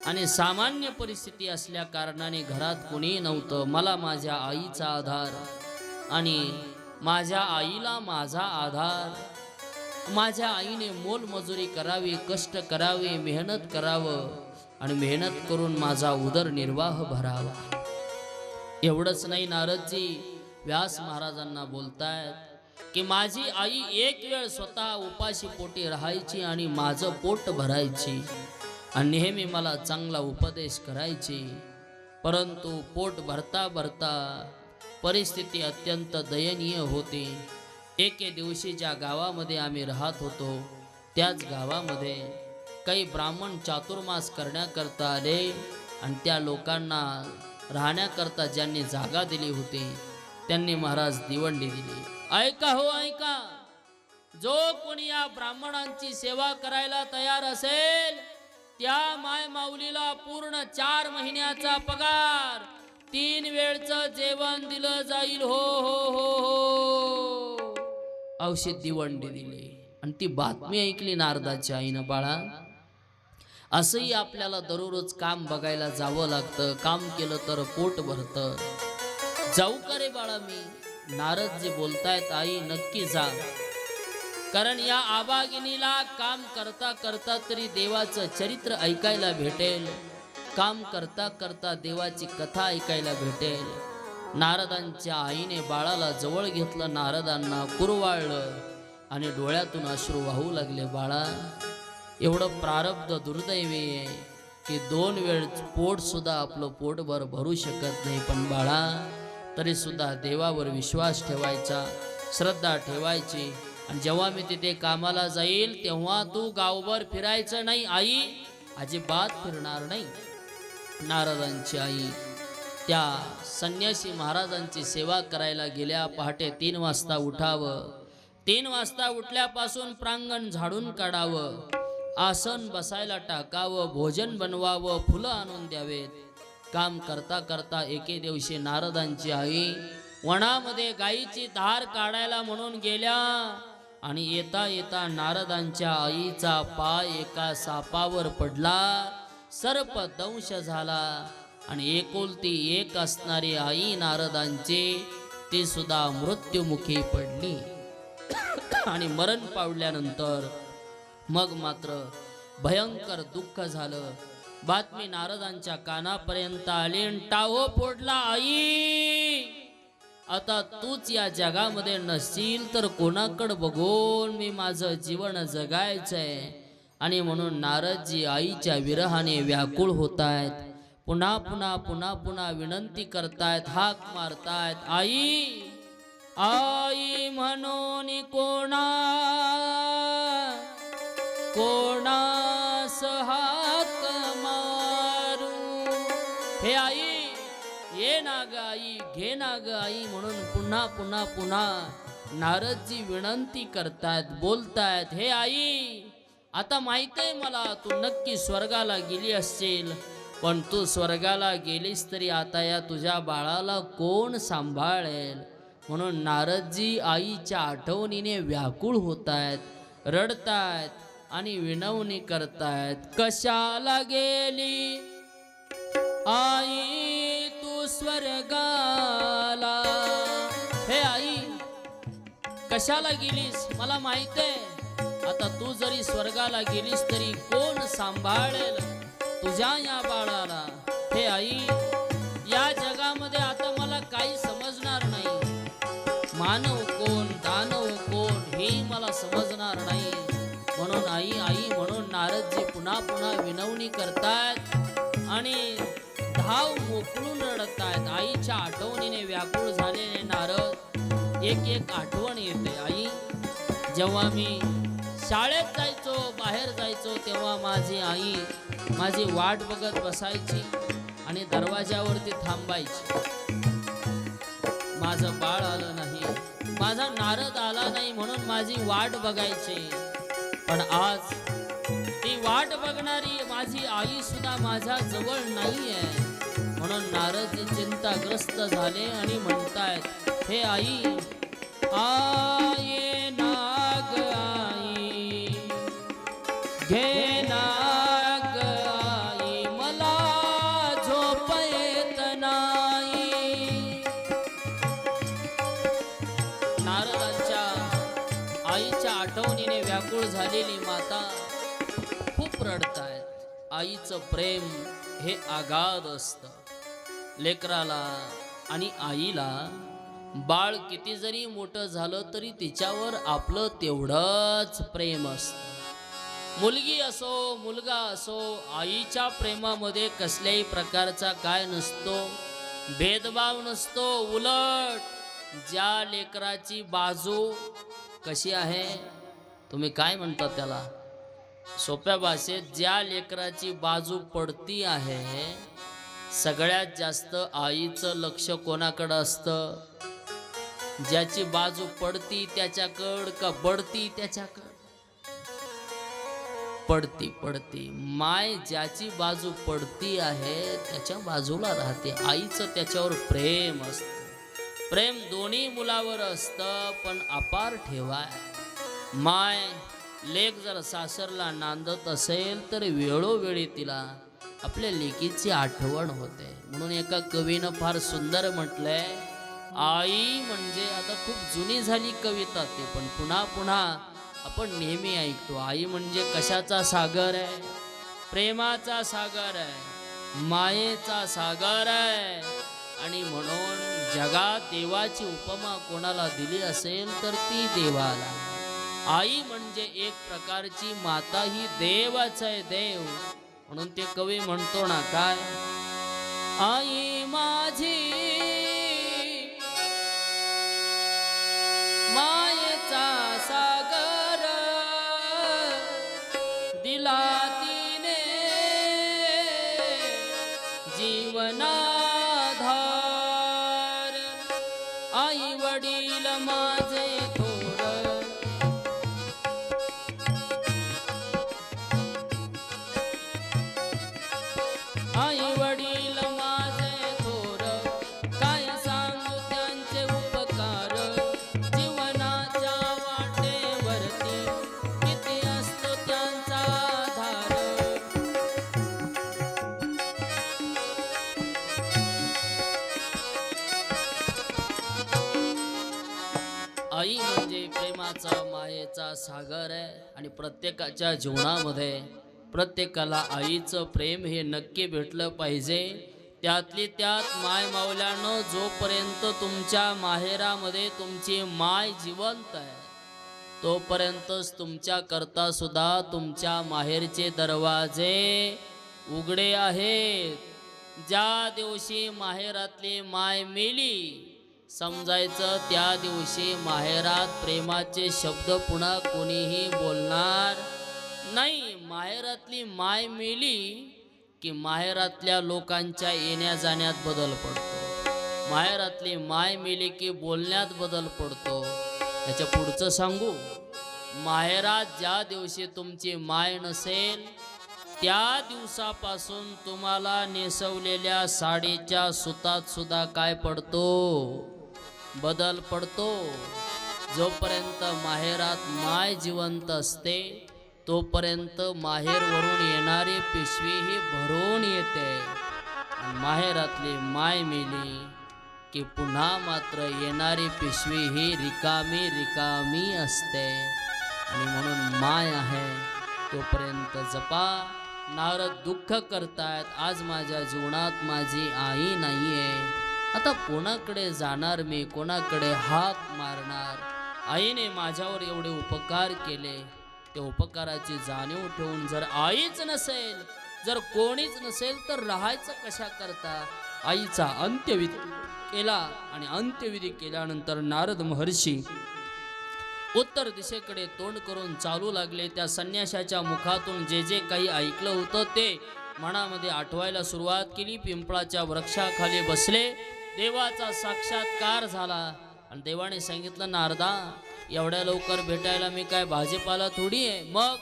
आणि सामान्य परिस्थिती असल्या कारणाने घरात कोणी नव्हतं. मला माझ्या आईचा आधार आणि माझ्या आईला माझा आधार. माझ्या आईने मोलमजुरी करावी, कष्ट करावे, मेहनत करावं आणि मेहनत करून माझा उदरनिर्वाह भरावा. एवढंच नाही, नारदजी व्यास महाराजांना बोलतायत की माझी आई एक वेळ स्वतः उपाशी पोटी राहायची आणि माझं पोट भरायची आणि नेहमी मला चांगला उपदेश करायची. परंतु पोट भरता भरता परिस्थिती अत्यंत दयनीय होती. एके दिवशी ज्या गावामध्ये आम्ही राहत होतो त्याच गावामध्ये काही ब्राह्मण चातुर्मास करण्याकरता आले आणि त्या लोकांना राहण्याकरता ज्यांनी जागा दिली होती त्यांनी महाराज दिवंडी दिली. ऐका हो ऐका, जो कोणी या ब्राह्मणांची सेवा करायला तयार असेल त्या माय माऊलीला पूर्ण 4 महिन्याचा पगार, 3 वेळचं जेवण दिलं जाईल. हो हो हो हो. औषध दिवंडी दिली आणि ती बातमी ऐकली नारदाच्या आईनं. बाळा, असंही आपल्याला दररोज काम बघायला जावं लागतं. काम केलं तर पोट भरतं. जाऊ का रे बाळा मी? नारदजी बोलतायत, आई नक्की जा. कारण या आबागिनीला काम करता करता तरी देवाचं चरित्र ऐकायला भेटेल. काम करता करता देवाची कथा ऐकायला भेटेल. नारदांच्या आईने बाळाला जवळ घेतलं, नारदांना कुरवाळलं आणि डोळ्यातून अश्रू वाहू लागले. बाळा, एवढं प्रारब्ध दुर्दैवी आहे की 2 वेळ पोट सुद्धा आपलं पोटभर भरू शकत नाही. पण बाळा, तरी सुद्धा देवावर विश्वास ठेवायचा, श्रद्धा ठेवायची. आणि जेव्हा मी तिथे कामाला जाईल तेव्हा तू गावभर फिरायचं नाही. आई अजिबात फिरणार नाही. नारदांची आई त्या संन्यासी महाराजांची सेवा करायला गेल्या. पहाटे 3 वाजता उठावं. 3 वाजता उठल्यापासून प्रांगण झाडून काढावं, आसन बसायला टाकावं, भोजन बनवावं, फुलं आणून द्यावेत. काम करता करता एके दिवशी नारदांची आई वनामध्ये गाईची धार काढायला म्हणून गेल्या आणि येता येता नारदांच्या आईचा पाय एका सापावर पडला. सर्प दंश झाला आणि एकुलती एक असणारी आई नारदांची ती सुद्धा मृत्युमुखी पडली. आणि मरण पावल्यानंतर मग मात्र भयंकर दुःख झालं. बातमी नारदांच्या कानापर्यंत आली आणि टाहो फोडला. आई, आता तूच या जगामध्ये नसशील तर कोणाकडे बघून मी माझं जीवन जगायचंय. आणि म्हणून नारदजी आईच्या विरहाने व्याकुळ होतायत. पुन्हा पुन्हा पुन्हा पुन्हा विनंती करतायत, हाक मारतायत, आई आई म्हणून कोणास हाक मारू. हे आई, ये ना ग आई, घे ना ग आई म्हणून पुन्हा पुन्हा पुन्हा नारदजी विनंती करतायत, बोलतायत, हे आई, आता माहित आहे मला तू नक्की स्वर्गाला गेली असशील. पण तू स्वर्गाला गेलीस तरी आता या तुझ्या बाळाला कोण सांभाळेल. म्हणून नारदजी आईच्या आठवणीने व्याकुळ होतायत, रडतायत आणि विनवणी करतायत. कशाला गेली आई तू स्वर्गाला? हे आई, कशाला गेलीस? मला माहित आहे आता तू जरी स्वर्गाला गेलीस तरी कोण सांभाळेल तुझ्या या बाळाला. हे आई, या जगामध्ये आता मला काही समजणार नाही. मानव कोण, दानव कोण हे मला समजणार नाही. म्हणून आई आई म्हणून नारदजी पुन्हा पुन्हा विनवणी करतायत आणि धाव मोकळून रडतायत. आईच्या आठवणीने व्याकुळ झालेले नारद एक एक आठवण येते. आई, जेव्हा मी शाळेत जायचो, बाहेर जायचो तेव्हा माझी आई माझी वाट बघत बसायची आणि दरवाजावरती थांबायची. माझं बाळ आलं नाही, माझा नारद आला नाही म्हणून माझी वाट बघायची. पण आज ती वाट बघणारी माझी आई सुद्धा माझ्या जवळ नाहीये. म्हणून नारदजी चिंताग्रस्त झाले आणि म्हणतायत, हे आई, आये नाग आई, घे नाग आई मला व्याकुळ झालेली माता खूप रडतायत. आईचं प्रेम हे आगाध असतं. लेकराला आणि आईला बाळ किती जरी मोठं झालं तरी तिच्यावर आपलं तेवढंच प्रेम असतं. मुलगी असो मुलगा असो, आईच्या प्रेमामध्ये कसल्याही प्रकारचा काय नसतो, भेदभाव नसतो. उलट ज्या लेकराची बाजू कशी आहे, तुम्ही काय म्हणता त्याला, सोप्या भाषेत ज्या लेकराची बाजू पडती आहे, सगळ्यात जास्त आईचं लक्ष कोणाकडं असतं? ज्याची बाजू पडती त्याच्याकडं का बढती त्याच्याकडं? पडती. माय ज्याची बाजू पडती आहे त्याच्या बाजूला राहते. आईचं त्याच्यावर प्रेम असतं. प्रेम दोन्ही मुलावर असतं, पण अपार ठेवाय. माय लेक जर सासरला नांदत असेल तर वेळोवेळी तिला आपल्या लेकीची आठवण होते. म्हणून एका कवीनं फार सुंदर म्हटलंय, आई म्हणजे, आता खूप जुनी झाली कविता ती, पण पुन्हा पुन्हा आपण नेहमी ऐकतो, आई म्हणजे कशाचा सागर आहे? प्रेमाचा सागर आहे, मायेचा सागर आहे. आणि म्हणून जगात देवाची उपमा कोणाला दिली असेल तर ती देवाला. आई म्हणजे एक प्रकारची माता, ही देवच आहे, देव. म्हणून ते कवी म्हणतो ना, काय, आई माझी मायेचा सागर दिला तिने जीवनाधार. आई वडील माझे थोर, आई वडील माझे थोर, काय सांगू त्यांचे उपकार. जीवनाच्या वाटेवरती किती असतो त्यांचा आधार. आई म्हणजे प्रेमाचा मायेचा सागर आहे. आणि प्रत्येकाच्या जीवनामध्ये प्रत्येकाला आईचं प्रेम हे नक्की भेटलं पाहिजे. त्यातली त्यात माय मावल्यानं जोपर्यंत तुमच्या माहेरामध्ये तुमची माय जिवंत आहे, तोपर्यंतच तुमच्या करता सुद्धा तुमच्या माहेरचे दरवाजे उघडे आहेत. ज्या दिवशी माहेरातली माय मेली, समजायचं त्या दिवशी माहेरात प्रेमाचे शब्द पुन्हा कोणीही बोलणार नाही. माहेरातली माय मेली की माहेरातल्या लोकांच्या येण्या जाण्यात बदल पडतो. माहेरातली माय मेली की बोलण्यात बदल पडतो. त्याच्या पुढचं सांगू, माहेरात ज्या दिवशी तुमची माय नसेल, त्या दिवसापासून तुम्हाला नेसवलेल्या साडीच्या सुतात सुद्धा काय पडतो? बदल पडतो. जोपर्यंत माहेरात माय जिवंत असते, तोपर्यंत माहेरवरून येणारी पिशवी ही भरून येते. माहेरातली माय मेली की पुन्हा मात्र येणारी पिशवी ही रिकामी रिकामी असते. आणि म्हणून माय आहे तोपर्यंत जपा. नारद दुःख करतायत, आज माझ्या जीवनात माझी आई नाहीये, आता कोणाकडे जाणार मी, कोणाकडे हाक मारणार? आईने माझ्यावर एवढे उपकार केले, त्या उपकाराची जाणीव ठेवून जर आईच नसेल, जर कोणीच नसेल तर राहायचं कशा करता? आईचा अंत्यविधी केला. आणि अंत्यविधी केल्यानंतर नारद महर्षी उत्तर दिशेकडे तोंड करून चालू लागले. त्या संन्याशाच्या मुखातून जे जे काही ऐकलं होतं ते मनामध्ये आठवायला सुरुवात केली. पिंपळाच्या वृक्षाखाली बसले, देवाचा साक्षात्कार झाला. आणि देवाने सांगितलं, नारदा, एवढ्या लवकर भेटायला मी काय भाजीपाला थोडी आहे, मग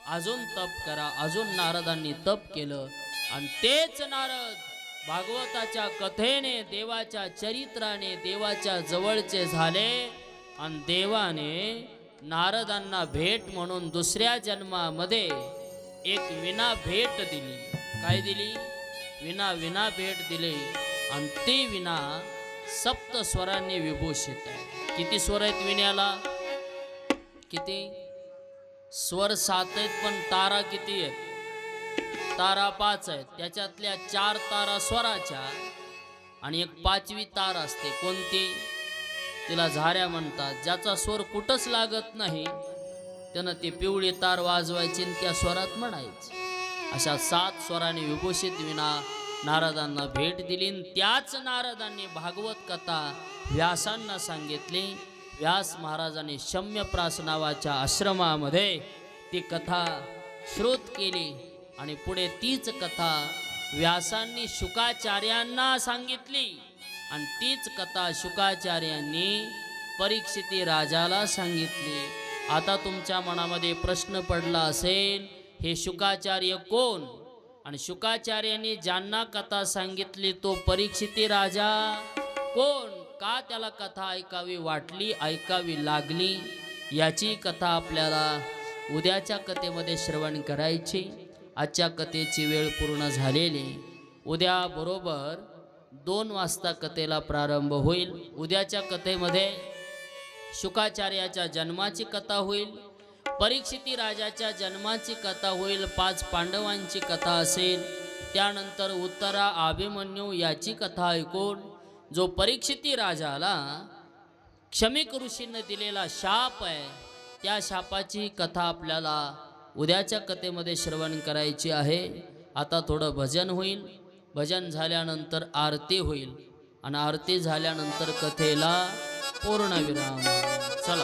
अजून तप करा. अजून नारदांनी तप केलं. आणि तेच नारद भागवताच्या कथेने, देवाच्या चरित्राने देवाच्या जवळचे झाले. आणि देवाने नारदांना भेट म्हणून दुसऱ्या जन्मामध्ये एक विना भेट दिली. काय दिली? विना भेट दिली. आणि ती विना सप्त स्वरांनी विभूषित आहे. किती स्वर आहेत विण्याला? किती? स्वर 7 आहेत पण तारा किती आहेत? तारा 5 आहेत. त्याच्यातल्या 4 तारा स्वराच्या आणि एक 5वी तार असते. कोणती? तिला झाऱ्या म्हणतात. ज्याचा स्वर कुठंच लागत नाही त्यानं ती पिवळी तार वाजवायची आणि त्या स्वरात म्हणायची. अशा 7 स्वराने विभूषित विना नारदांना भेट दिली. त्याच नारदांनी भागवत कथा व्यासांना सांगितली. व्यास महाराजांनी शम्यप्रास नावाच्या आश्रमामध्ये ती कथा श्रोत केली आणि पुढे तीच कथा व्यासांनी शुकाचार्यांना सांगितली आणि तीच कथा शुकाचार्यांनी परीक्षिती राजाला सांगितली. आता तुमच्या मनामध्ये प्रश्न पडला असेल, हे शुकाचार्य कोण? आणि शुकाचार्यांनी ज्यांना कथा सांगितली तो परीक्षिती राजा कोण? का त्याला कथा ऐकावी वाटली, ऐकावी लागली? याची कथा आपल्याला उद्याच्या कथेमध्ये श्रवण करायची. आजच्या कथेची वेळ पूर्ण झालेली. उद्या बरोबर 2 वाजता कथेला प्रारंभ होईल. उद्याच्या कथेमध्ये शुकाचार्याच्या जन्माची कथा होईल, परीक्षिती राजाच्या जन्माची कथा होईल, 5 पांडवांची कथा असेल. त्यानंतर उत्तरा अभिमन्यू याची कथा ऐकून जो परीक्षिती राजाला क्षमिक ऋषींनी दिलेला शाप आहे त्या शापाची कथा आपल्याला उद्याच्या कथेमध्ये श्रवण करायची आहे. आता थोडं भजन होईल. भजन झाल्यानंतर आरती होईल आणि आरती झाल्यानंतर कथेला पूर्णविराम.